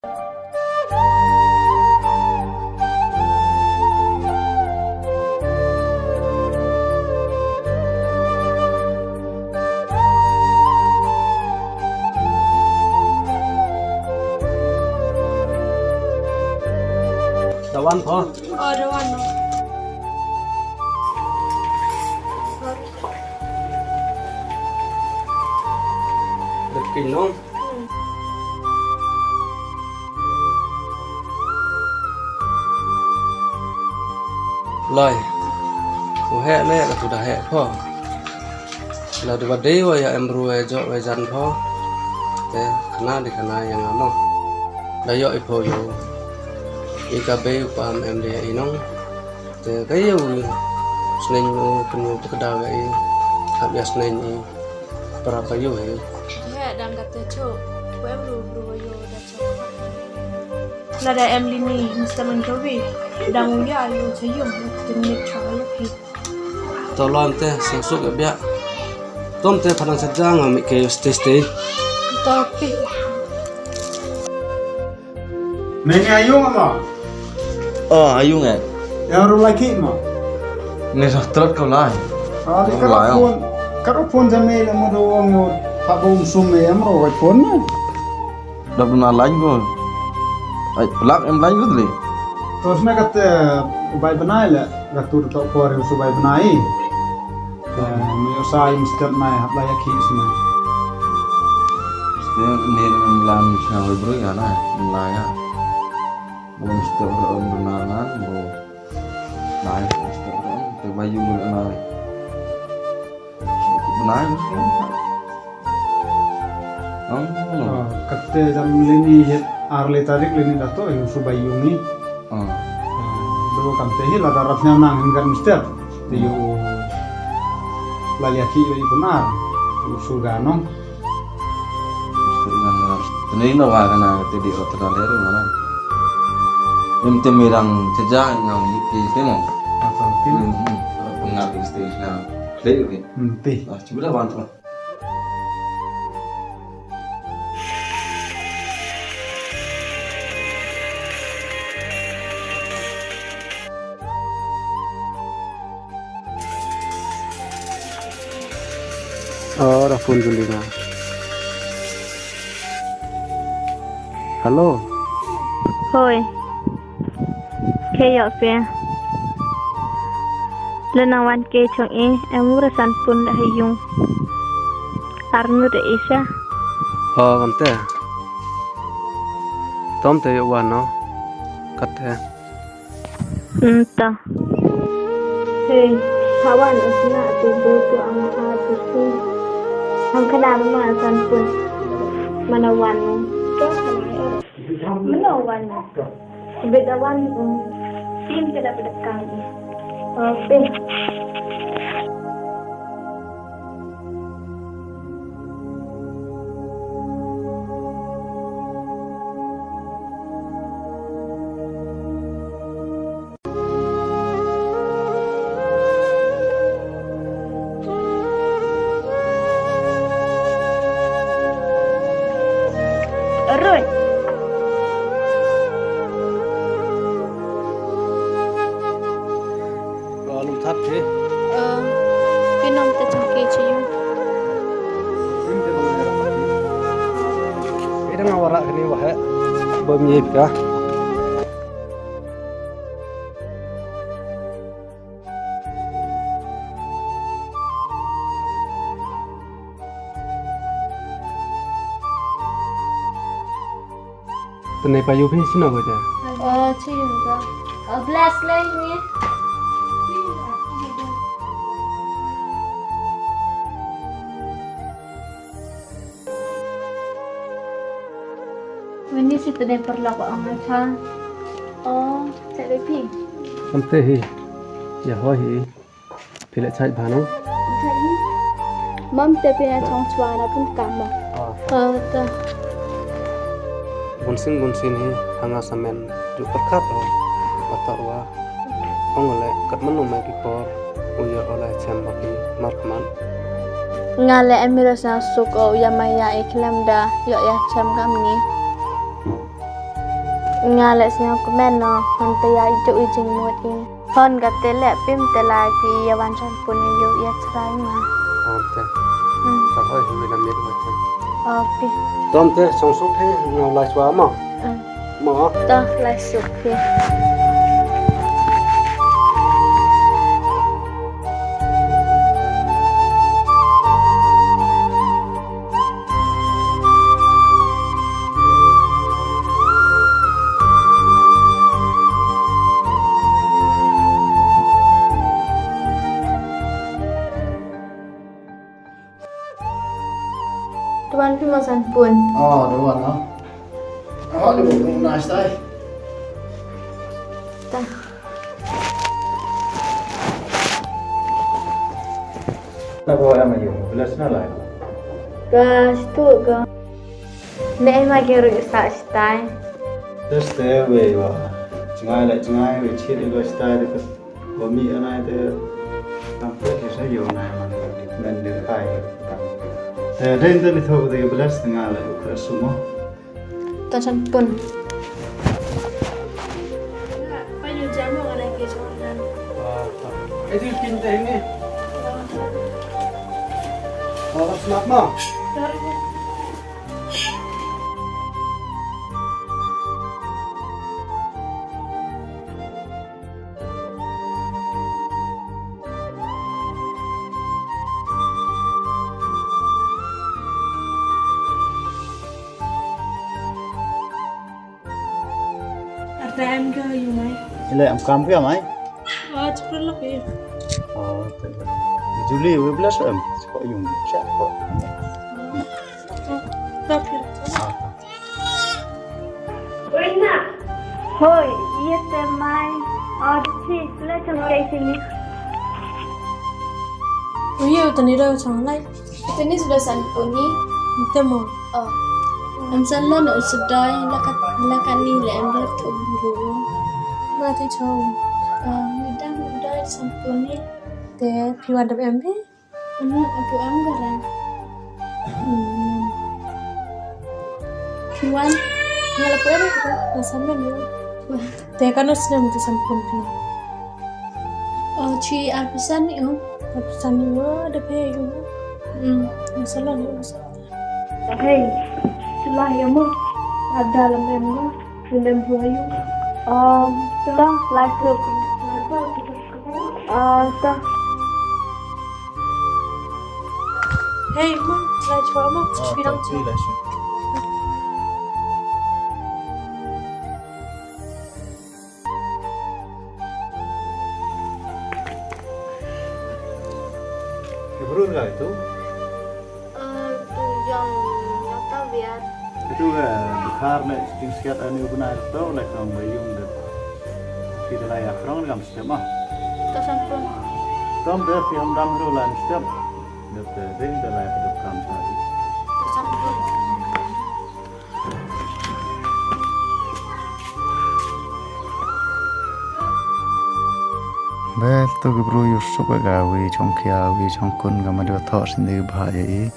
Dawan po. Dawan. Dekin nong. Blei. Nguh le ka tu dah po. La de bade wa ya emru jo wa jan po. Te khana di khana yang amo. Da yo ipo yo. Ikabe pam MD inong te kayu sneng penyu pekedar gai habis sneng para payu he Ya dan kata cok em bru yo da cok lada em lini mesti mencobi dang ya yo ceyum temik chalo pi tolong te sesuk ya tom te padang sedang amik ke stay tapi Menya ayung apa? Oh, ayung eh. Yang orang lagi mah. Ni dah terus kau lah. Di kalau pun jamai lama doang yo, tak bom sume yang orang pun. Dah pernah lain pun. Ay, pelak yang lain tu ni. Terus mereka kata ubai benai lah, gatur tak kuar yo ubai benai. Mio sai mesti naik hablai aki semua. Setiap ni melan siapa beri kan? Melaya. Belum setiap orang bernalan, belum naik setiap orang terbayu bernaik. Bernaik mesti. Kata jam lini arle tarik lini dato yo subai yungi. Dua kamte hil ada rapnya nang hingga mesti. Tiyo lali aki yo Pnar. Surga nong. Tenin nawa kana te di hotel leru mana. Em te mirang sejak ngau ni semua. Atau tin. Pengaruh stage na. Leru ni. Ti. Cuba dah bantu. oh dah phone dulu dah. Halo. Hoi. Kayak apa? Lenawan ke chong em urasan pun dah yung. Arnu dah isya. Oh kamte. Tom te yo wano. Kate. Entah. Hei, kawan usna tu tu ang tu tu. Ang kenal urasan pun manawan. Menawan. Bedawan tim tidak berdekang. Oke. Alright. Lum thap thế. Pinom ta changke cheyum. Ini nggak warak ini wah. Bermiyip kah? Tenai payu pun sini apa je? Cheyum ka. Bless lai ni. Ini si tu dia paralok ang macam. Oh, saya lepi. Kamte hi. Ya ho hi. Pilih cai bano. Jadi, mam tapi nak cong cuara pun kamu. Tak. Bunsin hi. Hanga samen. Ju perkat ho. Atau wah. Ongole kat menu mai kipor. Uya oleh cem bagi markman. Ngale emiras nasuk o ya maia iklam dah. Yo ya cem kami. ngale snya komen no hante ya ijo jing mot i hon gatte le pim te la ki yawan san pun yo ya chrai ma Te. Ta hoi hui na mir wa te. oke Tom te song su the no la swa ma. Ma. ta lai sup pi Tuan pi masan pun. Đúng rồi đó. Đi bộ cũng nice đây. Ta. Đâu em mà dùng plus nó lại. Ke situ ke. Nek ma ke ru sa stai. Terus teh we wa. Cengai we ciri lo style itu. Komi anai teh sampai ke saya yo nai man men de kai. Teh den tu itu de plus tengah le ke semua. Ta san pun. Payu jamu ada ke soalan. Itu pinta ini. Oh, snap ma. Ada em ke yung mai? Ile am kam ke mai? Cepat lah ya. Oh, Juli we plus em. Kok yung chat kok. Tapi. Hoi, iya te mai. Chi le chang kai sini. Iya, tadi dah sang lai. Ini sudah sampuni. Temo. Oh. Em san lo no sedai lakat ni le em ber tu buru. Ma thấy chồng. Midang udah sampuni. Te piwan dap em be. Abu anggaran. Kiwan Ngala po em ko. Nasaman yo. Te kan us na mo sampun pi. oh ci apisan ni oh. Tapos yo ada pe yo. Masalah yo. Hei, selah ya mo. Ada dalam emgo, dalam buayu. Ta lai sup. Ta Hey, ma, lai chua ma. Bilang Chi là sự. Baroh lah itu. tu yang nyata biar. Itu bukhar nek sing siat anu benar tu lek orang bayung deh. Kita layak orang ngam setiap mah. Ta san pun. Tom deh film dam rulan setiap. Dek ding dah layak hidup kam tadi. Ta san pun. Bel tu gibru Yusuf gawi chong kia wi chong kun gamadu thor sindi bhai